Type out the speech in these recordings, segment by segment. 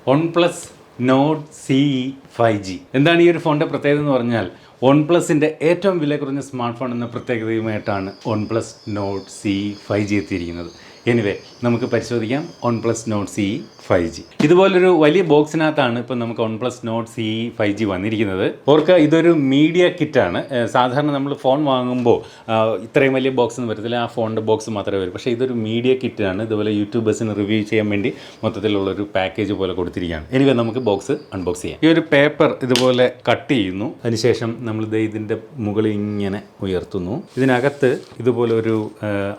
OnePlus Nord CE 5G. എന്താണ് ഈ ഒരു ഫോണിൻ്റെ പ്രത്യേകത എന്ന് പറഞ്ഞാൽ OnePlusൻ്റെ ഏറ്റവും വില കുറഞ്ഞ സ്മാർട്ട് ഫോൺ എന്ന പ്രത്യേകതയുമായിട്ടാണ് OnePlus Nord CE 5G എത്തിയിരിക്കുന്നത്. എനിവേ നമുക്ക് പരിശോധിക്കാം OnePlus Nord CE 5G. ഇതുപോലൊരു വലിയ ബോക്സിനകത്താണ് ഇപ്പോൾ നമുക്ക് OnePlus Nord CE 5G വന്നിരിക്കുന്നത്. ഓർക്കുക, ഇതൊരു മീഡിയ കിറ്റാണ്. സാധാരണ നമ്മൾ ഫോൺ വാങ്ങുമ്പോൾ ഇത്രയും വലിയ ബോക്സ് ഒന്നും വരത്തില്ല, ആ ഫോണിൻ്റെ ബോക്സ് മാത്രമേ വരും. പക്ഷേ ഇതൊരു മീഡിയ കിറ്റാണ്. ഇതുപോലെ യൂട്യൂബേഴ്സിന് റിവ്യൂ ചെയ്യാൻ വേണ്ടി മൊത്തത്തിലുള്ളൊരു പാക്കേജ് പോലെ കൊടുത്തിരിക്കുകയാണ്. എനിവേ നമുക്ക് ബോക്സ് അൺബോക്സ് ചെയ്യാം. ഈ ഒരു പേപ്പർ ഇതുപോലെ കട്ട് ചെയ്യുന്നു. അതിനുശേഷം നമ്മൾ ഇതിൻ്റെ മുകളിൽ ഇങ്ങനെ ഉയർത്തുന്നു. ഇതിനകത്ത് ഇതുപോലെ ഒരു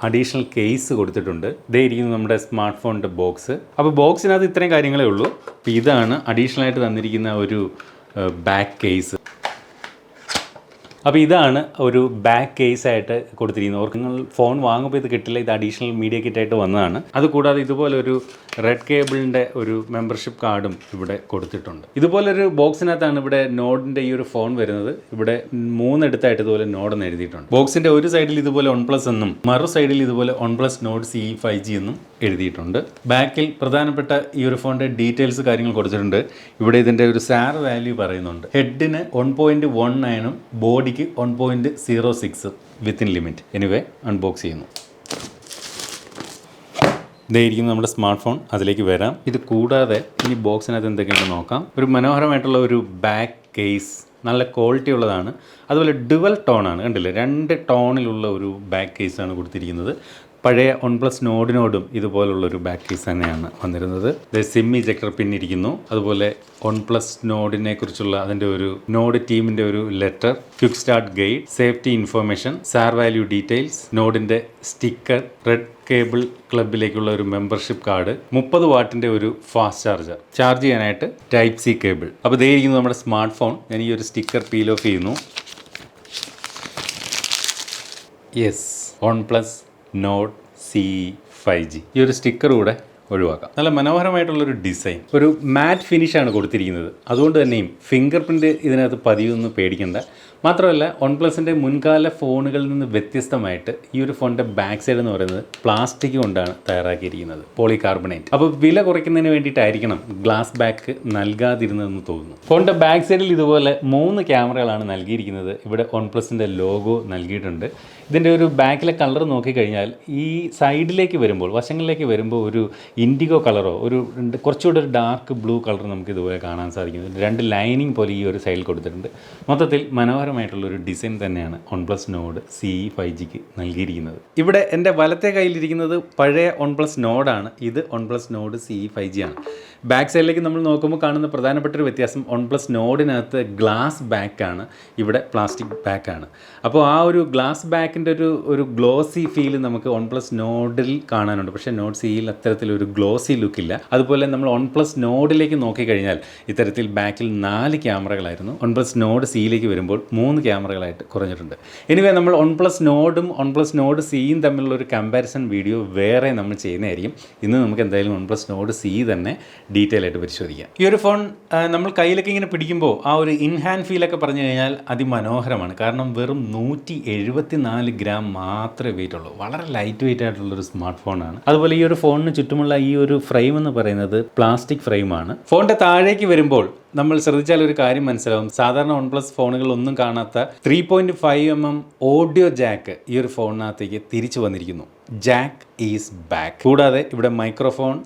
അഡീഷണൽ കേസ് കൊടുത്തിട്ടുണ്ട്. ഇതേ ഇരിക്കുന്നു നമ്മുടെ സ്മാർട്ട് ഫോണിൻ്റെ ബോക്സ്. അപ്പോൾ ബോക്സിനകത്ത് ഇത്രയും കാര്യങ്ങളേ ഉള്ളൂ. അപ്പോൾ ഇതാണ് അഡീഷണൽ ആയിട്ട് തന്നിരിക്കുന്ന ഒരു ബാക്ക് കേസ്. അപ്പോൾ ഇതാണ് ഒരു ബാക്ക് കേസായിട്ട് കൊടുത്തിരിക്കുന്നത്. ഓർക്ക് നിങ്ങൾ ഫോൺ വാങ്ങുമ്പോൾ ഇത് കിട്ടില്ല, ഇത് അഡീഷണൽ മീഡിയ കിറ്റായിട്ട് വന്നതാണ്. അതുകൂടാതെ ഇതുപോലെ ഒരു റെഡ് കേബിളിൻ്റെ ഒരു മെമ്പർഷിപ്പ് കാർഡും ഇവിടെ കൊടുത്തിട്ടുണ്ട്. ഇതുപോലൊരു ബോക്സിനകത്താണ് ഇവിടെ നോഡിൻ്റെ ഈ ഒരു ഫോൺ വരുന്നത്. ഇവിടെ 3 എടുത്തായിട്ട് ഇതുപോലെ നോഡെന്ന് എഴുതിയിട്ടുണ്ട്. ബോക്സിൻ്റെ ഒരു സൈഡിൽ ഇതുപോലെ OnePlus എന്നും മറു സൈഡിൽ ഇതുപോലെ OnePlus Nord CE 5G എന്നും എഴുതിയിട്ടുണ്ട്. ബാക്കിൽ പ്രധാനപ്പെട്ട ഈ ഒരു ഫോണിൻ്റെ ഡീറ്റെയിൽസ് കാര്യങ്ങൾ കൊടുത്തിട്ടുണ്ട്. ഇവിടെ ഇതിൻ്റെ ഒരു സാർ വാല്യൂ പറയുന്നുണ്ട്. ഹെഡിന് 1.19 ബോഡിക്ക് 1.06 വിത്തിൻ ലിമിറ്റ്. എനിവേ അൺബോക്സ് ചെയ്യുന്നു. ഇതായിരിക്കും നമ്മുടെ സ്മാർട്ട് ഫോൺ. അതിലേക്ക് വരാം. ഇത് കൂടാതെ ഈ ബോക്സിനകത്ത് എന്തൊക്കെയുണ്ടെന്ന് നോക്കാം. ഒരു മനോഹരമായിട്ടുള്ള ഒരു ബാക്ക് കേസ്, നല്ല ക്വാളിറ്റി ഉള്ളതാണ്. അതുപോലെ ഡുവൽ ടോണാണ്, കണ്ടില്ലേ, 2 ടോണിലുള്ള ഒരു ബാക്ക് കേസാണ് കൊടുത്തിരിക്കുന്നത്. പഴയ OnePlus നോഡിനോടും ഇതുപോലുള്ളൊരു ബാക്ക് കേസ് തന്നെയാണ് വന്നിരുന്നത്. സിം ഇജക്ടർ പിന്നിരിക്കുന്നു. അതുപോലെ OnePlus നോഡിനെ കുറിച്ചുള്ള അതിൻ്റെ ഒരു നോഡ് ടീമിൻ്റെ ഒരു letter, quick start guide, safety information, SAR value details, നോഡിൻ്റെ സ്റ്റിക്കർ, റെഡ് കേബിൾ ക്ലബിലേക്കുള്ള ഒരു മെമ്പർഷിപ്പ് കാർഡ്, 30 വാട്ടിൻ്റെ ഒരു ഫാസ്റ്റ് ചാർജർ, ചാർജ് ചെയ്യാനായിട്ട് ടൈപ്പ് സി കേബിൾ. അപ്പോൾ ഇതായിരിക്കുന്നു നമ്മുടെ സ്മാർട്ട് ഫോൺ. ഞാൻ ഈ ഒരു സ്റ്റിക്കർ പീൽ ഓഫ് ചെയ്യുന്നു. Yes, OnePlus Nord CE 5G. ഈ ഒരു സ്റ്റിക്കർ കൂടെ ഒഴിവാക്കാം. നല്ല മനോഹരമായിട്ടുള്ളൊരു ഡിസൈൻ, ഒരു മാറ്റ് ഫിനിഷാണ് കൊടുത്തിരിക്കുന്നത്. അതുകൊണ്ട് തന്നെയും ഫിംഗർ പ്രിൻ്റ് ഇതിനകത്ത് പതിയൊന്നും പേടിക്കേണ്ട. മാത്രമല്ല OnePlusൻ്റെ മുൻകാല ഫോണുകളിൽ നിന്ന് വ്യത്യസ്തമായിട്ട് ഈ ഒരു ഫോണിൻ്റെ ബാക്ക് സൈഡ് എന്ന് പറയുന്നത് പ്ലാസ്റ്റിക് കൊണ്ടാണ് തയ്യാറാക്കിയിരിക്കുന്നത്, പോളികാർബണേറ്റ്. അപ്പോൾ വില കുറയ്ക്കുന്നതിന് വേണ്ടിയിട്ടായിരിക്കണം ഗ്ലാസ് ബാക്ക് നൽകാതിരുന്നതെന്ന് തോന്നുന്നു. ഫോണിൻ്റെ ബാക്ക് സൈഡിൽ ഇതുപോലെ 3 ക്യാമറകളാണ് നൽകിയിരിക്കുന്നത്. ഇവിടെ OnePlusൻ്റെ ലോഗോ നൽകിയിട്ടുണ്ട്. ഇതിൻ്റെ ഒരു ബാക്കിലെ കളർ നോക്കിക്കഴിഞ്ഞാൽ ഈ സൈഡിലേക്ക് വരുമ്പോൾ, വശങ്ങളിലേക്ക് വരുമ്പോൾ ഒരു ഇൻഡിഗോ കളറോ ഒരു കുറച്ചുകൂടെ ഒരു ഡാർക്ക് ബ്ലൂ കളർ നമുക്ക് ഇതുപോലെ കാണാൻ സാധിക്കുന്നു. 2 ലൈനിങ് പോലെ ഈ ഒരു സൈഡിൽ കൊടുത്തിട്ടുണ്ട്. മൊത്തത്തിൽ മനോഹരമായിട്ടുള്ളൊരു ഡിസൈൻ തന്നെയാണ് OnePlus Nord CE 5Gക്ക് നൽകിയിരിക്കുന്നത്. ഇവിടെ എൻ്റെ വലത്തെ കയ്യിലിരിക്കുന്നത് പഴയ OnePlus നോഡാണ്. ഇത് OnePlus Nord CE 5G ആണ്. ബാക്ക് സൈഡിലേക്ക് നമ്മൾ നോക്കുമ്പോൾ കാണുന്ന പ്രധാനപ്പെട്ട ഒരു വ്യത്യാസം, OnePlus നോഡിനകത്ത് ഗ്ലാസ് ബാക്കാണ്, ഇവിടെ പ്ലാസ്റ്റിക് ബാക്കാണ്. അപ്പോൾ ആ ഒരു ഗ്ലാസ് ബാക്കിൻ്റെ ഒരു ഗ്ലോസി ഫീൽ നമുക്ക് OnePlus നോഡിൽ കാണാനുണ്ട്. പക്ഷേ Nord CEയിൽ അത്തരത്തിലൊരു ഗ്ലോസി ലുക്കില്ല. അതുപോലെ നമ്മൾ OnePlus നോഡിലേക്ക് നോക്കിക്കഴിഞ്ഞാൽ ഇത്തരത്തിൽ ബാക്കിൽ 4 ക്യാമറകളായിരുന്നു. OnePlus Nord CEയിലേക്ക് വരുമ്പോൾ 3 ക്യാമറകളായിട്ട് കുറഞ്ഞിട്ടുണ്ട്. എനിവേ നമ്മൾ OnePlus നോഡും OnePlus Nord CEയും തമ്മിലുള്ള ഒരു കമ്പാരിസൺ വീഡിയോ വേറെ നമ്മൾ ചെയ്യുന്നതായിരിക്കും. ഇന്ന് നമുക്ക് എന്തായാലും OnePlus Nord CE തന്നെ ഡീറ്റെയിൽ ആയിട്ട് പരിശോധിക്കാം. ഈ ഒരു ഫോൺ നമ്മൾ കയ്യിലൊക്കെ ഇങ്ങനെ പിടിക്കുമ്പോൾ ആ ഒരു ഇൻഹാൻഡ് ഫീലൊക്കെ പറഞ്ഞു കഴിഞ്ഞാൽ അതിമനോഹരമാണ്. കാരണം വെറും 174 ഗ്രാം മാത്രമേ വെയിറ്റ് ഉള്ളൂ. വളരെ ലൈറ്റ് വെയിറ്റ് ആയിട്ടുള്ളൊരു സ്മാർട്ട് ഫോണാണ്. അതുപോലെ ഈ ഒരു ഫോണിന് ചുറ്റുമുള്ള ഈ ഒരു ഫ്രെയിം എന്ന് പറയുന്നത് പ്ലാസ്റ്റിക് ഫ്രെയിമാണ്. ഫോണിൻ്റെ താഴേക്ക് വരുമ്പോൾ നമ്മൾ ശ്രദ്ധിച്ചാൽ ഒരു കാര്യം മനസ്സിലാവും. സാധാരണ OnePlus ഫോണുകളിലൊന്നും കാണാത്ത 3.5mm ഓഡിയോ ജാക്ക് ഈ ഒരു ഫോണിനകത്തേക്ക് തിരിച്ചു വന്നിരിക്കുന്നു. Jack is back. കൂടാതെ ഇവിടെ മൈക്രോഫോൺ,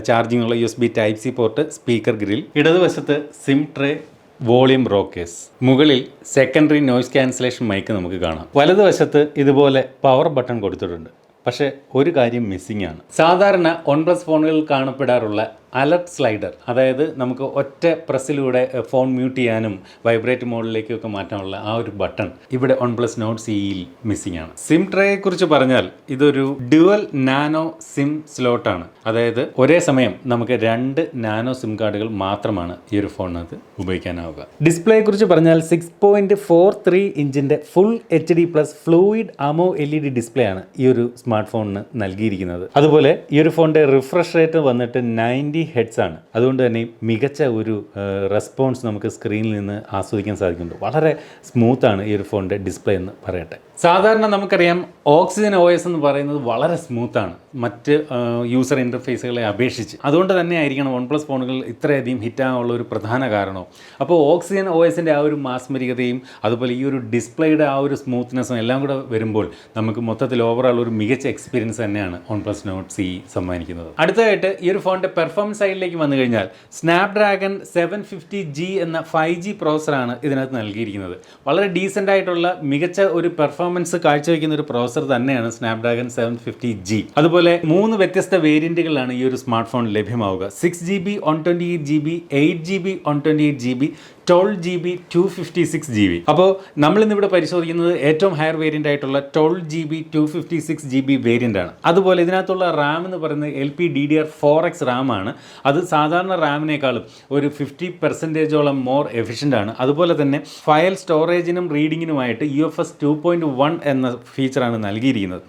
ചാർജിംഗ് ഉള്ള USB Type C port, speaker grill, ഇടതുവശത്ത് സിം ട്രേ, വോളിയം റോക്കേഴ്സ്, മുകളിൽ സെക്കൻഡറി നോയ്സ് ക്യാൻസലേഷൻ മൈക്ക് നമുക്ക് കാണാം. വലതുവശത്ത് ഇതുപോലെ പവർ ബട്ടൺ കൊടുത്തിട്ടുണ്ട്. പക്ഷേ ഒരു കാര്യം മിസ്സിംഗ് ആണ്. സാധാരണ OnePlus ഫോണുകളിൽ കാണപ്പെടാറുള്ള അലർട്ട് സ്ലൈഡർ, അതായത് നമുക്ക് ഒറ്റ പ്രസ്സിലൂടെ ഫോൺ മ്യൂട്ട് ചെയ്യാനും വൈബ്രേറ്റ് മോഡിലേക്കൊക്കെ മാറ്റാനുള്ള ആ ഒരു ബട്ടൺ ഇവിടെ OnePlus Nord CEയിൽ മിസ്സിംഗ് ആണ്. സിം ട്രേയെ കുറിച്ച് പറഞ്ഞാൽ ഇതൊരു ഡ്യുവൽ നാനോ സിം സ്ലോട്ടാണ്. അതായത് ഒരേ സമയം നമുക്ക് 2 നാനോ സിം കാർഡുകൾ മാത്രമാണ് ഈ ഒരു ഫോണിനകത്ത് ഉപയോഗിക്കാനാവുക. ഡിസ്പ്ലേയെ കുറിച്ച് പറഞ്ഞാൽ 6.43 ഇഞ്ചിൻ്റെ full HD+ fluid AMO LED display ആണ് ഈ ഒരു സ്മാർട്ട് ഫോണിന് നൽകിയിരിക്കുന്നത്. അതുപോലെ ഈ ഒരു ഫോണിൻ്റെ റിഫ്രഷ് റേറ്റ് വന്നിട്ട് 90 ഹെഡ്സ് ആണ്. അതുകൊണ്ട് തന്നെ മികച്ച ഒരു റെസ്പോൺസ് നമുക്ക് സ്ക്രീനിൽ നിന്ന് ആസ്വദിക്കാൻ സാധിക്കുന്നുണ്ട്. വളരെ സ്മൂത്താണ് ഈ ഒരു ഫോണിൻ്റെ ഡിസ്പ്ലേ എന്ന് പറയട്ടെ. സാധാരണ നമുക്കറിയാം ഓക്സിജൻ OS എന്ന് പറയുന്നത് വളരെ സ്മൂത്താണ് മറ്റ് യൂസർ ഇൻ്റർഫേസുകളെ അപേക്ഷിച്ച്. അതുകൊണ്ട് തന്നെ ആയിരിക്കണം OnePlus ഫോണുകൾ ഇത്രയധികം ഹിറ്റാകാനുള്ള ഒരു പ്രധാന കാരണവും. അപ്പോൾ ഓക്സിജൻ OSൻ്റെ ആ ഒരു മാസ്മരികതയും അതുപോലെ ഈ ഒരു ഡിസ്പ്ലേയുടെ ആ ഒരു സ്മൂത്ത്നെസ്സും എല്ലാം കൂടെ വരുമ്പോൾ നമുക്ക് മൊത്തത്തിൽ ഓവറോൾ ഒരു മികച്ച എക്സ്പീരിയൻസ് തന്നെയാണ് OnePlus Nord CE സമ്മാനിക്കുന്നത്. അടുത്തതായിട്ട് ഈ ഒരു ഫോണിൻ്റെ പെർഫോമൻസ് സൈഡിലേക്ക് വന്നു കഴിഞ്ഞാൽ സ്നാപ്ഡ്രാഗൺ 750G എന്ന 5G പ്രോസറാണ് ഇതിനകത്ത് നൽകിയിരിക്കുന്നത്. വളരെ ഡീസൻ്റ് ആയിട്ടുള്ള മികച്ച ഒരു പെർഫോമൻസ് കാഴ്ചവെക്കുന്ന ഒരു പ്രോസർ തന്നെയാണ് സ്നാപ്ഡ്രാഗൺ 750G. അതുപോലെ 3 വ്യത്യസ്ത വേരിയന്റുകളാണ് ഈ ഒരു smart phone ലഭ്യമാവുക. 6GB 128GB, 8GB 128GB, 12GB 256GB. അപ്പോൾ നമ്മളിന്നിവിടെ പരിശോധിക്കുന്നത് ഏറ്റവും ഹയർ വേരിയൻ്റ് ആയിട്ടുള്ള 12GB 256GB വേരിയൻ്റ് ആണ്. അതുപോലെ ഇതിനകത്തുള്ള റാം എന്ന് പറയുന്നത് LPDDR4X റാം ആണ്. അത് സാധാരണ റാമിനേക്കാളും ഒരു 50% മോർ എഫിഷ്യൻ്റ് ആണ്. അതുപോലെ തന്നെ ഫയൽ സ്റ്റോറേജിനും റീഡിങ്ങിനുമായിട്ട് UFS 2.1 എന്ന ഫീച്ചറാണ് നൽകിയിരിക്കുന്നത്.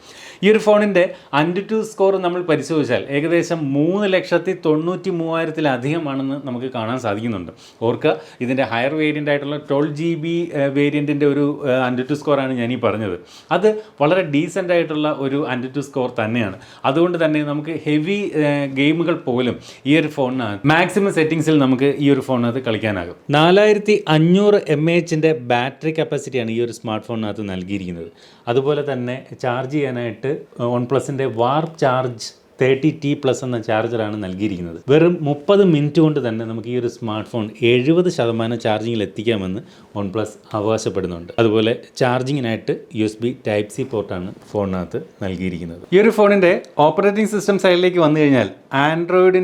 ഈ ഒരു ഫോണിൻ്റെ AnTuTu സ്കോർ നമ്മൾ പരിശോധിച്ചാൽ ഏകദേശം 3,93,000-ലധികമാണെന്ന് നമുക്ക് കാണാൻ സാധിക്കുന്നുണ്ട്. ഓർക്കുക, ഇതിൻ്റെ ഹയർ വേരിയൻ്റ് ആയിട്ടുള്ള 12GB വേരിയൻറ്റിൻ്റെ ഒരു AnTuTu സ്കോറാണ് ഞാനീ പറഞ്ഞത്. അത് വളരെ ഡീസൻ്റ് ആയിട്ടുള്ള ഒരു AnTuTu സ്കോർ തന്നെയാണ്. അതുകൊണ്ട് തന്നെ നമുക്ക് ഹെവി ഗെയിമുകൾ പോലും ഈ ഒരു ഫോണിനകത്ത് മാക്സിമം സെറ്റിങ്സിൽ നമുക്ക് ഈ ഒരു ഫോണിനകത്ത് കളിക്കാനാകും. 4500 mAh ബാറ്ററി കപ്പാസിറ്റിയാണ് ഈ ഒരു സ്മാർട്ട് ഫോണിനകത്ത് നൽകിയിരിക്കുന്നത്. അതുപോലെ തന്നെ ചാർജ് ചെയ്യാനായിട്ട് OnePlusൻ്റെ വാർപ്പ് ചാർജ് 30T+ എന്ന ചാർജറാണ് നൽകിയിരിക്കുന്നത്. വെറും 30 മിനിറ്റ് കൊണ്ട് തന്നെ നമുക്ക് ഈ ഒരു സ്മാർട്ട് ഫോൺ 70% ചാർജിങ്ങിൽ എത്തിക്കാമെന്ന് OnePlus അവകാശപ്പെടുന്നുണ്ട്. അതുപോലെ ചാർജിങ്ങിനായിട്ട് USB Type-C പോർട്ടാണ് ഫോണിനകത്ത് നൽകിയിരിക്കുന്നത്. ഈ ഒരു ഫോണിൻ്റെ ഓപ്പറേറ്റിംഗ് സിസ്റ്റം സൈഡിലേക്ക് വന്നു കഴിഞ്ഞാൽ Android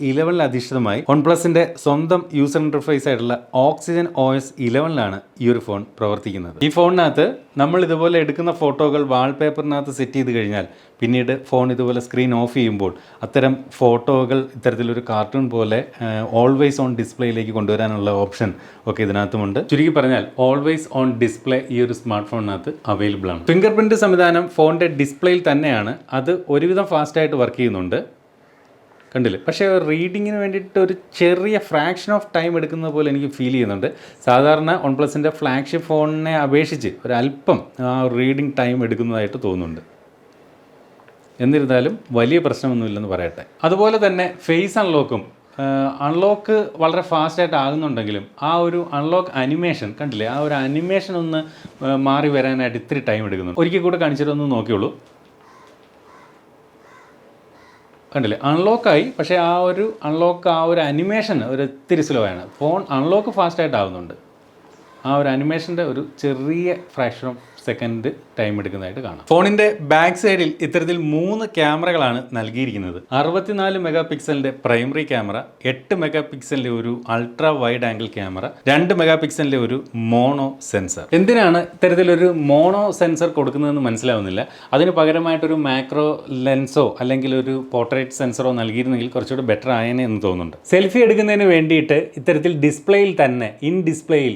11 അധിഷ്ഠിതമായി OnePlusൻ്റെ സ്വന്തം യൂസർ ഇൻ്റർഫേസ് ആയിട്ടുള്ള ഓക്സിജൻ OS 11 ഈ ഒരു ഫോൺ പ്രവർത്തിക്കുന്നത്. ഈ ഫോണിനകത്ത് നമ്മൾ ഇതുപോലെ എടുക്കുന്ന ഫോട്ടോകൾ വാൾപേപ്പറിനകത്ത് സെറ്റ് ചെയ്ത് കഴിഞ്ഞാൽ പിന്നീട് ഫോൺ ഇതുപോലെ സ്ക്രീൻ ഓഫ് ചെയ്യുമ്പോൾ അത്തരം ഫോട്ടോകൾ ഇത്തരത്തിലൊരു കാർട്ടൂൺ പോലെ ഓൾവേസ് ഓൺ ഡിസ്പ്ലേയിലേക്ക് കൊണ്ടുവരാനുള്ള ഓപ്ഷൻ ഒക്കെ ഇതിനകത്തുമുണ്ട്. ചുരുക്കി പറഞ്ഞാൽ ഓൾവേസ് ഓൺ ഡിസ്പ്ലേ ഈ ഒരു സ്മാർട്ട് ഫോണിനകത്ത് അവൈലബിൾ ആണ്. ഫിംഗർ പ്രിൻറ്റ് സംവിധാനം ഫോണിൻ്റെ ഡിസ്പ്ലേയിൽ തന്നെയാണ്. അത് ഒരുവിധം ഫാസ്റ്റായിട്ട് വർക്ക് ചെയ്യുന്നുണ്ട്, കണ്ടില്ലേ. പക്ഷേ റീഡിങ്ങിന് വേണ്ടിയിട്ട് ഒരു ചെറിയ ഫ്രാക്ഷൻ ഓഫ് ടൈം എടുക്കുന്നത് പോലെ എനിക്ക് ഫീൽ ചെയ്യുന്നുണ്ട്. സാധാരണ OnePlusൻ്റെ ഫ്ലാഗ്ഷിപ്പ് ഫോണിനെ അപേക്ഷിച്ച് ഒരല്പം റീഡിങ് ടൈം എടുക്കുന്നതായിട്ട് തോന്നുന്നുണ്ട്. എന്നിരുന്നാലും വലിയ പ്രശ്നമൊന്നുമില്ലെന്ന് പറയട്ടെ. അതുപോലെ തന്നെ ഫേസ് അൺലോക്ക് വളരെ ഫാസ്റ്റായിട്ട് ആകുന്നുണ്ടെങ്കിലും ആ ഒരു അൺലോക്ക് അനിമേഷൻ കണ്ടില്ലേ, ആ ഒരു അനിമേഷൻ ഒന്ന് മാറി വരാനായിട്ട് ഇത്തിരി ടൈം എടുക്കുന്നുണ്ട്. ഒരിക്കൽ കൂടെ കാണിച്ചിട്ടൊന്ന് നോക്കിയോളൂ, കണ്ടില്ലേ, അൺലോക്കായി. പക്ഷേ ആ ഒരു അനിമേഷൻ ഒരു ഇത്തിരി സ്ലോ ആണ്. ഫോൺ അൺലോക്ക് ഫാസ്റ്റായിട്ട് ആകുന്നുണ്ട്, ആ ഒരു അനിമേഷൻ്റെ ഒരു ചെറിയ ഫ്രാക്ഷൻ ഓഫ് സെക്കൻഡ് ടൈം എടുക്കുന്നതായിട്ട് കാണാം. ഫോണിൻ്റെ ബാക്ക് സൈഡിൽ ഇത്തരത്തിൽ 3 ക്യാമറകളാണ് നൽകിയിരിക്കുന്നത്. 64 മെഗാപിക്സലിൻ്റെ പ്രൈമറി ക്യാമറ, 8 മെഗാപിക്സലിൻ്റെ ഒരു അൾട്രാ വൈഡ് ആംഗിൾ ക്യാമറ, 2 മെഗാപിക്സലിൻ്റെ ഒരു മോണോ സെൻസർ. എന്തിനാണ് ഇത്തരത്തിലൊരു മോണോ സെൻസർ കൊടുക്കുന്നതെന്ന് മനസ്സിലാവുന്നില്ല. അതിന് പകരമായിട്ടൊരു മാക്രോ ലെൻസോ അല്ലെങ്കിൽ ഒരു പോർട്രേറ്റ് സെൻസറോ നൽകിയിരുന്നെങ്കിൽ കുറച്ചുകൂടി ബെറ്റർ ആയേനെ എന്ന് തോന്നുന്നുണ്ട്. സെൽഫി എടുക്കുന്നതിന് വേണ്ടിയിട്ട് ഇത്തരത്തിൽ ഡിസ്പ്ലേയിൽ തന്നെ ഡിസ്പ്ലേയിൽ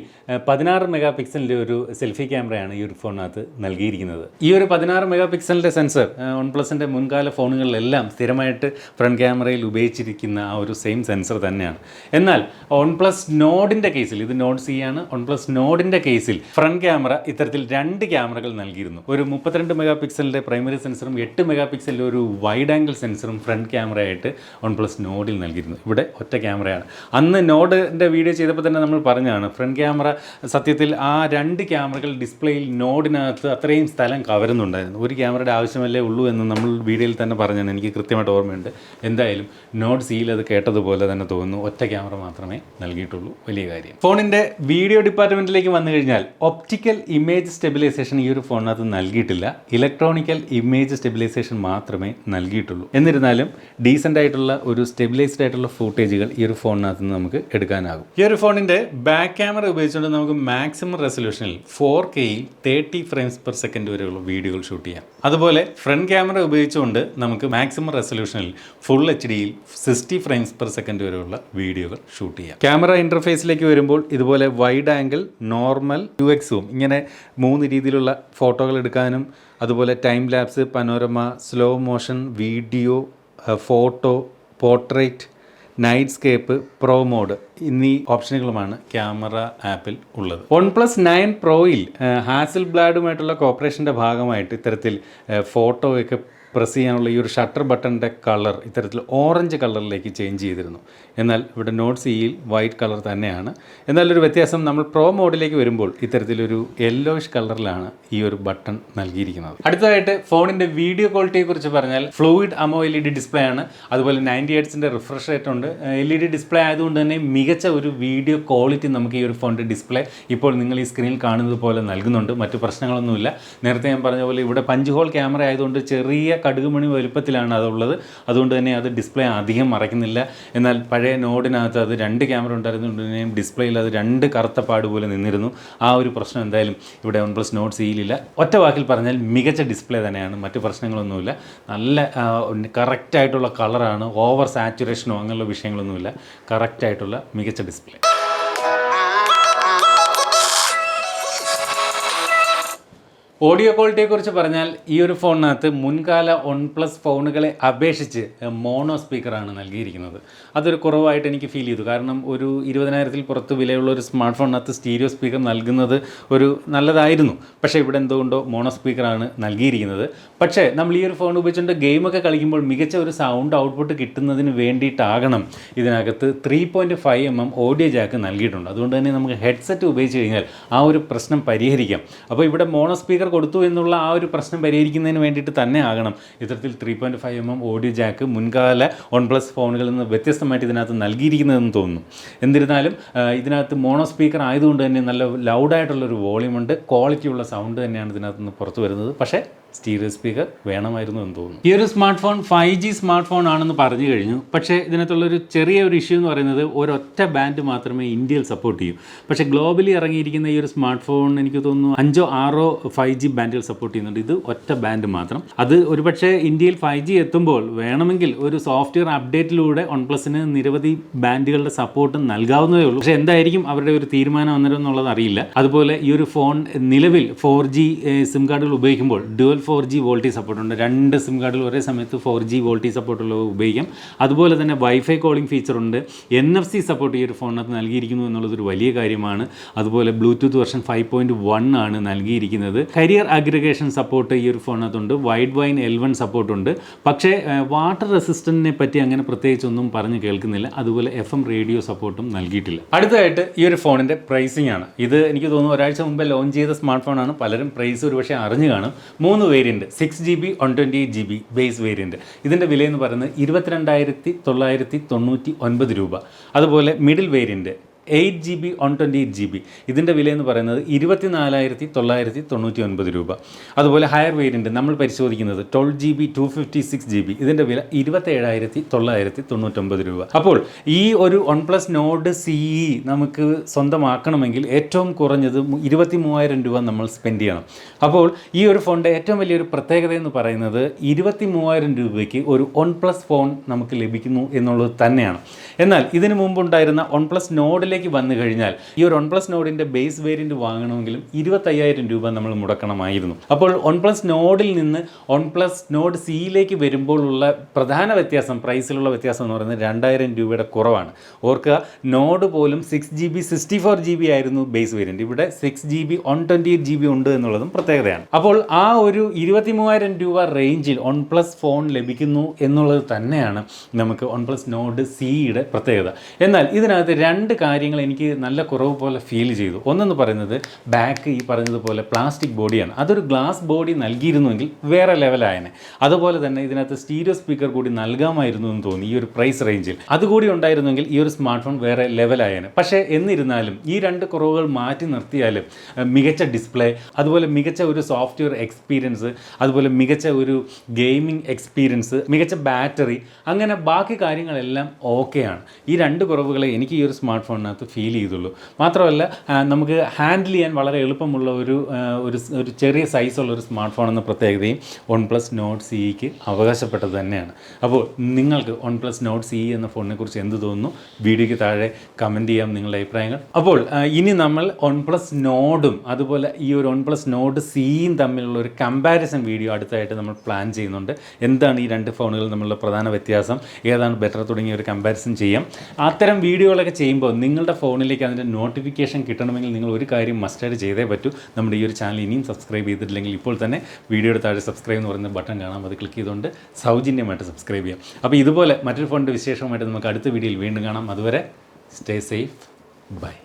16 മെഗാപിക്സലിൻ്റെ ഒരു സെൽഫി ക്യാമറയാണ് ഈ ഒരു ഫോണിനകത്ത് നൽകിയിരിക്കുന്നത്. ഈ ഒരു 16 മെഗാപിക്സലിൻ്റെ സെൻസർ OnePlusൻ്റെ മുൻകാല ഫോണുകളിലെല്ലാം സ്ഥിരമായിട്ട് ഫ്രണ്ട് ക്യാമറയിൽ ഉപയോഗിച്ചിരിക്കുന്ന ആ ഒരു സെയിം സെൻസർ തന്നെയാണ്. എന്നാൽ OnePlus നോഡിൻ്റെ കേസിൽ, ഇത് നോഡ് CE ആണ്, OnePlus നോഡിൻ്റെ കേസിൽ ഫ്രണ്ട് ക്യാമറ ഇത്തരത്തിൽ 2 ക്യാമറകൾ നൽകിയിരുന്നു. ഒരു 32 മെഗാപിക്സലിൻ്റെ പ്രൈമറി സെൻസറും 8 മെഗാപിക്സലിൻ്റെ ഒരു വൈഡ് ആംഗിൾ സെൻസറും ഫ്രണ്ട് ക്യാമറയായിട്ട് OnePlus നോഡിൽ നൽകിയിരുന്നു. ഇവിടെ ഒറ്റ ക്യാമറയാണ്. അന്ന് നോഡിൻ്റെ വീഡിയോ ചെയ്തപ്പോൾ തന്നെ നമ്മൾ പറഞ്ഞതാണ്, ഫ്രണ്ട് ക്യാമറ സത്യത്തിൽ ആ 2 ക്യാമറകൾ ഡിസ്പ്ലേയിൽ നോഡിനകത്ത് അത്രയും സ്ഥലം കവരുന്നുണ്ടായിരുന്നു. ഒരു ക്യാമറയുടെ ആവശ്യമല്ലേ ഉള്ളൂ എന്ന് നമ്മൾ വീഡിയോയിൽ തന്നെ പറഞ്ഞാണ്, എനിക്ക് കൃത്യമായിട്ട് ഓർമ്മയുണ്ട്. എന്തായാലും നോഡ് CEയിൽ അത് കേട്ടതുപോലെ തന്നെ തോന്നുന്നു, ഒറ്റ ക്യാമറ മാത്രമേ നൽകിയിട്ടുള്ളൂ. വലിയ കാര്യം. ഫോണിൻ്റെ വീഡിയോ ഡിപ്പാർട്ട്മെൻറ്റിലേക്ക് വന്നു കഴിഞ്ഞാൽ ഒപ്റ്റിക്കൽ ഇമേജ് സ്റ്റെബിലൈസേഷൻ ഈ ഒരു ഫോണിനകത്ത് നൽകിയിട്ടില്ല. ഇലക്ട്രോണിക്കൽ ഇമേജ് സ്റ്റെബിലൈസേഷൻ മാത്രമേ നൽകിയിട്ടുള്ളൂ. എന്നിരുന്നാലും ഡീസൻ്റ് ആയിട്ടുള്ള ഒരു സ്റ്റെബിലൈസ്ഡ് ആയിട്ടുള്ള ഫൂട്ടേജുകൾ ഈ ഒരു ഫോണിനകത്ത് നിന്ന് നമുക്ക് എടുക്കാനാകും. ഈ ഒരു ഫോണിൻ്റെ ബാക്ക് ക്യാമറ ഉപയോഗിച്ചുകൊണ്ട് നമുക്ക് മാക്സിമം റെസൊല്യൂഷനിൽ 4Kയിൽ 30 ഫ്രെയിംസ് പെർ സെക്കൻഡ് വരെയുള്ള വീഡിയോകൾ ഷൂട്ട് ചെയ്യാം. അതുപോലെ ഫ്രണ്ട് ക്യാമറ ഉപയോഗിച്ചുകൊണ്ട് നമുക്ക് മാക്സിമം റെസൊല്യൂഷനിൽ ഫുൾ HDയിൽ 60 ഫ്രെയിംസ് പെർ സെക്കൻഡ് വരെയുള്ള വീഡിയോകൾ ഷൂട്ട് ചെയ്യാം. ക്യാമറ ഇൻ്റർഫേസിലേക്ക് വരുമ്പോൾ ഇതുപോലെ wide angle, normal, 2x zoom ഇങ്ങനെ 3 രീതിയിലുള്ള ഫോട്ടോകൾ എടുക്കാനും അതുപോലെ time lapse, panorama, slow motion, video, photo, portrait, nightscape, pro mode എന്നീ ഓപ്ഷനുകളുമാണ് ക്യാമറ ആപ്പിൽ ഉള്ളത്. OnePlus 9 Proയിൽ ഹാസൽ ബ്ലാഡുമായിട്ടുള്ള കോപ്പറേഷൻ്റെ ഭാഗമായിട്ട് ഇത്തരത്തിൽ ഫോട്ടോയൊക്കെ പ്രസ് ചെയ്യാനുള്ള ഈ ഒരു ഷട്ടർ ബട്ടണിൻ്റെ കളർ ഇത്തരത്തിൽ ഓറഞ്ച് കളറിലേക്ക് ചേഞ്ച് ചെയ്തിരുന്നു. എന്നാൽ ഇവിടെ നോട്ട് സിയിൽ വൈറ്റ് കളർ തന്നെയാണ്. എന്നാൽ ഒരു വ്യത്യാസം, നമ്മൾ പ്രോ മോഡിലേക്ക് വരുമ്പോൾ ഇത്തരത്തിലൊരു യെല്ലോയിഷ് കളറിലാണ് ഈ ഒരു ബട്ടൺ നൽകിയിരിക്കുന്നത്. അടുത്തതായിട്ട് ഫോണിൻ്റെ വീഡിയോ ക്വാളിറ്റിയെക്കുറിച്ച് പറഞ്ഞാൽ ഫ്ലൂയിഡ് AMOLED ഡിസ്പ്ലേ ആണ്. അതുപോലെ 90 ഹെർട്സിൻ്റെ റിഫ്രഷ് റേറ്റ് ഉണ്ട്. LED ഡിസ്പ്ലേ ആയതുകൊണ്ട് തന്നെ മികച്ച ഒരു വീഡിയോ ക്വാളിറ്റി നമുക്ക് ഈ ഒരു ഫോണിൻ്റെ ഡിസ്പ്ലേ ഇപ്പോൾ നിങ്ങൾ ഈ സ്ക്രീനിൽ കാണുന്നത് പോലെ നൽകുന്നുണ്ട്. മറ്റു പ്രശ്നങ്ങളൊന്നുമില്ല. നേരത്തെ ഞാൻ പറഞ്ഞ പോലെ ഇവിടെ പഞ്ച് ഹോൾ ക്യാമറ ആയതുകൊണ്ട് ചെറിയ കടുകുമണി വലുപ്പത്തിലാണ് അതുള്ളത്. അതുകൊണ്ട് തന്നെ അത് ഡിസ്പ്ലേ അധികം മറയ്ക്കുന്നില്ല. എന്നാൽ പഴയ നോഡിനകത്ത് അത് 2 ക്യാമറ ഉണ്ടായിരുന്നുകൊണ്ട് തന്നെ ഡിസ്പ്ലേയിൽ അത് 2 കറുത്ത പാട് പോലെ നിന്നിരുന്നു. ആ ഒരു പ്രശ്നം എന്തായാലും ഇവിടെ OnePlus Nord CEയിലില്ല. ഒറ്റ വാക്കിൽ പറഞ്ഞാൽ മികച്ച ഡിസ്പ്ലേ തന്നെയാണ്, മറ്റു പ്രശ്നങ്ങളൊന്നുമില്ല. നല്ല കറക്റ്റായിട്ടുള്ള കളറാണ്, ഓവർ സാച്ചുറേഷനോ അങ്ങനെയുള്ള വിഷയങ്ങളൊന്നുമില്ല. കറക്റ്റായിട്ടുള്ള മികച്ച ഡിസ്പ്ലേ. ഓഡിയോ ക്വാളിറ്റിയെക്കുറിച്ച് പറഞ്ഞാൽ ഈ ഒരു ഫോണിനകത്ത് മുൻകാല OnePlus ഫോണുകളെ അപേക്ഷിച്ച് മോണോ സ്പീക്കറാണ് നൽകിയിരിക്കുന്നത്. അതൊരു കുറവായിട്ട് എനിക്ക് ഫീൽ ചെയ്തു. കാരണം ഒരു 20,000-ൽ പുറത്ത് വിലയുള്ള ഒരു സ്മാർട്ട് ഫോണിനകത്ത് സ്റ്റീരിയോ സ്പീക്കർ നൽകുന്നത് ഒരു നല്ലതായിരുന്നു. പക്ഷേ ഇവിടെ എന്തുകൊണ്ടോ മോണോ സ്പീക്കറാണ് നൽകിയിരിക്കുന്നത്. പക്ഷേ നമ്മൾ ഈ ഒരു ഫോൺ ഉപയോഗിച്ചുകൊണ്ട് ഗെയിമൊക്കെ കളിക്കുമ്പോൾ മികച്ച ഒരു സൗണ്ട് ഔട്ട്പുട്ട് കിട്ടുന്നതിന് വേണ്ടിയിട്ടാകണം ഇതിനകത്ത് 3.5 mm ഓഡിയോ ജാക്ക് നൽകിയിട്ടുണ്ട്. അതുകൊണ്ട് തന്നെ നമുക്ക് ഹെഡ്സെറ്റ് ഉപയോഗിച്ച് കഴിഞ്ഞാൽ ആ ഒരു പ്രശ്നം പരിഹരിക്കാം. അപ്പോൾ ഇവിടെ മോണോ സ്പീക്കർ കൊടുത്തു എന്നുള്ള ആ ഒരു പ്രശ്നം പരിഹരിക്കുന്നതിന് വേണ്ടിയിട്ട് തന്നെ ആകണം ഇത്തരത്തിൽ 3.5 mm ഓഡിയോ ജാക്ക് മുൻകാല OnePlus ഫോണുകളിൽ നിന്ന് വ്യത്യസ്തമായിട്ട് ഇതിനകത്ത് നൽകിയിരിക്കുന്നതെന്ന് തോന്നുന്നു. എന്നിരുന്നാലും ഇതിനകത്ത് മോണോ സ്പീക്കർ ആയതുകൊണ്ട് തന്നെ നല്ല ലൗഡായിട്ടുള്ളൊരു വോളിയമുണ്ട്, ക്വാളിറ്റിയുള്ള സൗണ്ട് തന്നെയാണ് ഇതിനകത്ത് നിന്ന് പുറത്തു വരുന്നത്. പക്ഷേ സ്റ്റീരിയോ സ്പീക്കർ വേണമായിരുന്നു എന്ന് തോന്നുന്നു. ഈ ഒരു smart phone 5G smart phone ആണെന്ന് പറഞ്ഞു കഴിഞ്ഞു. പക്ഷേ ഇതിനകത്തുള്ളൊരു ചെറിയൊരു ഇഷ്യൂ എന്ന് പറയുന്നത് ഒരൊറ്റ ബാൻഡ് മാത്രമേ ഇന്ത്യയിൽ സപ്പോർട്ട് ചെയ്യൂ. പക്ഷേ ഗ്ലോബലി ഇറങ്ങിയിരിക്കുന്ന ഈ ഒരു സ്മാർട്ട് ഫോൺ എനിക്ക് തോന്നുന്നു 5-6 5G ബാൻഡുകൾ സപ്പോർട്ട് ചെയ്യുന്നുണ്ട്. ഇത് ഒറ്റ ബാൻഡ് മാത്രം. അത് ഒരുപക്ഷെ ഇന്ത്യയിൽ 5G എത്തുമ്പോൾ വേണമെങ്കിൽ ഒരു സോഫ്റ്റ്വെയർ അപ്ഡേറ്റിലൂടെ OnePlusന് നിരവധി ബാൻഡുകളുടെ സപ്പോർട്ട് നൽകാവുന്നതേ ഉള്ളൂ. പക്ഷേ എന്തായിരിക്കും അവരുടെ ഒരു തീരുമാനം അന്നേരം എന്നുള്ളത് അറിയില്ല. അതുപോലെ ഈ ഒരു ഫോൺ നിലവിൽ 4G സിം കാർഡുകൾ ഉപയോഗിക്കുമ്പോൾ ഡ്യുവൽ 4G വോൾട്ടേജ് സപ്പോർട്ടുണ്ട്. 2 സിം കാർഡുകൾ ഒരേ സമയത്ത് 4G വോൾട്ടേജ് സപ്പോർട്ടുള്ളത് ഉപയോഗിക്കാം. അതുപോലെ തന്നെ വൈഫൈ കോളിംഗ് ഫീച്ചറുണ്ട്. NFC സപ്പോർട്ട് ഈ ഒരു ഫോണിനകത്ത് നൽകിയിരിക്കുന്നു എന്നുള്ളതൊരു വലിയ കാര്യമാണ്. അതുപോലെ ബ്ലൂടൂത്ത് വെർഷൻ 5.1 ആണ് നൽകിയിരിക്കുന്നത്. കരിയർ അഗ്രിഗേഷൻ സപ്പോർട്ട് ഈ ഒരു ഫോണിനകത്തുണ്ട്. Wide wine L1 സപ്പോർട്ടുണ്ട്. പക്ഷേ വാട്ടർ റെസിസ്റ്റൻറ്റിനെ പറ്റി അങ്ങനെ പ്രത്യേകിച്ചൊന്നും പറഞ്ഞു കേൾക്കുന്നില്ല. അതുപോലെ FM റേഡിയോ സപ്പോർട്ടും നൽകിയിട്ടില്ല. അടുത്തതായിട്ട് ഈ ഒരു ഫോണിൻ്റെ പ്രൈസിംഗ് ആണ്. ഇത് എനിക്ക് തോന്നുന്നു ഒരാഴ്ച മുമ്പേ ലോഞ്ച് ചെയ്ത സ്മാർട്ട് ഫോണാണ്. പലരും പ്രൈസ് ഒരുപക്ഷെ അറിഞ്ഞു കാണും. 3 variant 6GB 128GB base variant. ഇതിൻ്റെ വിലയെന്ന് പറയുന്നത് 22,999 രൂപ. അതുപോലെ മിഡിൽ വേരിയൻറ്റ് 8GB 128GB ഇതിൻ്റെ വിലയെന്ന് പറയുന്നത് 24,999 രൂപ. അതുപോലെ ഹയർ വേരിയൻറ്റ് നമ്മൾ പരിശോധിക്കുന്നത് 12GB 256GB ഇതിൻ്റെ വില 27,999 രൂപ. അപ്പോൾ ഈ ഒരു OnePlus Nord CE നമുക്ക് സ്വന്തമാക്കണമെങ്കിൽ ഏറ്റവും കുറഞ്ഞത് 23,000 രൂപ നമ്മൾ സ്പെൻഡ് ചെയ്യണം. അപ്പോൾ ഈ ഒരു ഫോണിൻ്റെ ഏറ്റവും വലിയൊരു പ്രത്യേകത എന്ന് പറയുന്നത് 23,000 രൂപയ്ക്ക് ഒരു OnePlus ഫോൺ നമുക്ക് ലഭിക്കുന്നു എന്നുള്ളത് തന്നെയാണ്. എന്നാൽ ഇതിനു മുമ്പുണ്ടായിരുന്ന OnePlus Nordലേക്ക് വന്നു കഴിഞ്ഞാൽ ഈ ഒരു OnePlus Nordൻ്റെ ബേസ് വേരിയൻറ്റ് വാങ്ങണമെങ്കിലും 25,000 രൂപ നമ്മൾ മുടക്കണമായിരുന്നു. അപ്പോൾ OnePlus Nordൽ നിന്ന് OnePlus Nord CEയിലേക്ക് വരുമ്പോഴുള്ള പ്രധാന വ്യത്യാസം, പ്രൈസിലുള്ള വ്യത്യാസം എന്ന് പറയുന്നത് 2,000 രൂപയുടെ കുറവാണ്. ഓർക്കുക, നോഡ് പോലും 6GB 64GB ആയിരുന്നു ബേസ് വേരിയൻറ്റ്. ഇവിടെ 6GB 128GB ഉണ്ട് എന്നുള്ളതും പ്രത്യേകതയാണ്. അപ്പോൾ ആ ഒരു 23,000 രൂപ റേഞ്ചിൽ OnePlus ഫോൺ ലഭിക്കുന്നു എന്നുള്ളത് തന്നെയാണ് നമുക്ക് OnePlus Nord CEയുടെ പ്രത്യേകത. എന്നാൽ ഇതിനകത്ത് 2 കാര്യങ്ങൾ എനിക്ക് നല്ല കുറവ് പോലെ ഫീൽ ചെയ്തു. ഒന്നെന്ന് പറയുന്നത് ബാക്ക് ഈ പറഞ്ഞതുപോലെ പ്ലാസ്റ്റിക് ബോഡിയാണ്. അതൊരു ഗ്ലാസ് ബോഡി നൽകിയിരുന്നുവെങ്കിൽ വേറെ ലെവലായനെ. അതുപോലെ തന്നെ ഇതിനകത്ത് സ്റ്റീരിയോ സ്പീക്കർ കൂടി നൽകാമായിരുന്നു എന്ന് തോന്നി ഈ ഒരു പ്രൈസ് റേഞ്ചിൽ. അതുകൂടി ഉണ്ടായിരുന്നെങ്കിൽ ഈ ഒരു സ്മാർട്ട് ഫോൺ വേറെ ലെവലായനെ. പക്ഷേ എന്നിരുന്നാലും ഈ 2 കുറവുകൾ മാറ്റി നിർത്തിയാലും മികച്ച ഡിസ്പ്ലേ, അതുപോലെ മികച്ച ഒരു സോഫ്റ്റ്വെയർ എക്സ്പീരിയൻസ്, അതുപോലെ മികച്ച ഒരു ഗെയിമിംഗ് എക്സ്പീരിയൻസ്, മികച്ച ബാറ്ററി, അങ്ങനെ ബാക്കി കാര്യങ്ങളെല്ലാം ഓക്കെയാണ്. ഈ 2 കുറവുകളെ എനിക്ക് ഈ ഒരു സ്മാർട്ട് ഫോണിനകത്ത് ഇതിനകത്ത് ഫീൽ ചെയ്തുള്ളൂ. മാത്രമല്ല നമുക്ക് ഹാൻഡിൽ ചെയ്യാൻ വളരെ എളുപ്പമുള്ള ഒരു ചെറിയ സൈസുള്ള ഒരു സ്മാർട്ട് ഫോൺ എന്ന പ്രത്യേകതയും OnePlus Nord CEക്ക് അവകാശപ്പെട്ടത് തന്നെയാണ്. അപ്പോൾ നിങ്ങൾക്ക് OnePlus Nord CE എന്ന ഫോണിനെ കുറിച്ച് എന്ത് തോന്നുന്നു? വീഡിയോയ്ക്ക് താഴെ കമൻറ്റ് ചെയ്യാം നിങ്ങളുടെ അഭിപ്രായങ്ങൾ. അപ്പോൾ ഇനി നമ്മൾ OnePlus Nordഉം അതുപോലെ ഈ ഒരു OnePlus Nord CEയും തമ്മിലുള്ള ഒരു കമ്പാരിസൺ വീഡിയോ അടുത്തായിട്ട് നമ്മൾ പ്ലാൻ ചെയ്യുന്നുണ്ട്. എന്താണ് ഈ രണ്ട് ഫോണുകൾ തമ്മിലുള്ള പ്രധാന വ്യത്യാസം, ഏതാണ് ബെറ്റർ തുടങ്ങിയ ഒരു കമ്പാരിസൺ ചെയ്യാം. അത്തരം വീഡിയോകളൊക്കെ ചെയ്യുമ്പോൾ നിങ്ങളുടെ ഫോണിലേക്ക് അതിൻ്റെ നോട്ടിഫിക്കേഷൻ കിട്ടണമെങ്കിൽ നിങ്ങൾ ഒരു കാര്യം മസ്റ്റായിട്ട് ചെയ്തേ പറ്റൂ. നമ്മുടെ ഈ ഒരു ചാനൽ ഇനിയും സബ്സ്ക്രൈബ് ചെയ്തിട്ടില്ലെങ്കിൽ ഇപ്പോൾ തന്നെ വീഡിയോയുടെ താഴെ സബ്സ്ക്രൈബ് എന്ന് പറയുന്ന ബട്ടൺ കാണാം, അത് ക്ലിക്ക് ചെയ്തുകൊണ്ട് സൗജന്യമായിട്ട് സബ്സ്ക്രൈബ് ചെയ്യാം. അപ്പോൾ ഇതുപോലെ മറ്റൊരു ഫോണിൻ്റെ വിശേഷമായിട്ട് നമുക്ക് അടുത്ത വീഡിയോയിൽ വീണ്ടും കാണാം. അതുവരെ സ്റ്റേ സേഫ്, ബൈ.